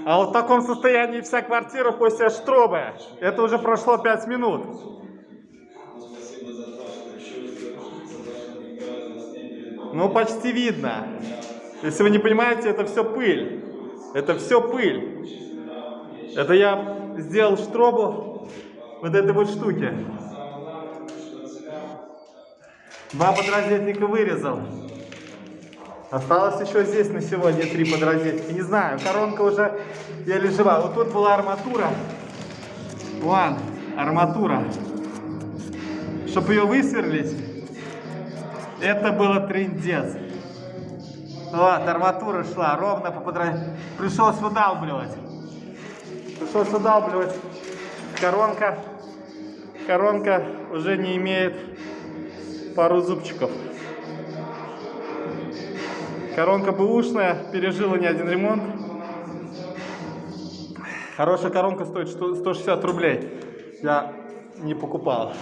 А вот в таком состоянии вся квартира после штробы. Это уже прошло 5 минут. Ну, почти видно. Если вы не понимаете, это все пыль. Это все пыль. Это я сделал штробу вот этой вот штуки. 2 подрозетника вырезал. Осталось еще здесь на сегодня 3 подрозетника. Не знаю, коронка уже еле жива. Вот тут была арматура. Вон, арматура. Чтобы ее высверлить, это было трындец. Вот, арматура шла ровно по подрозетнику. Пришлось выдалбливать. Коронка уже не имеет пару зубчиков. Коронка бэушная, пережила не один ремонт. Хорошая коронка стоит 160 рублей. Я не покупал.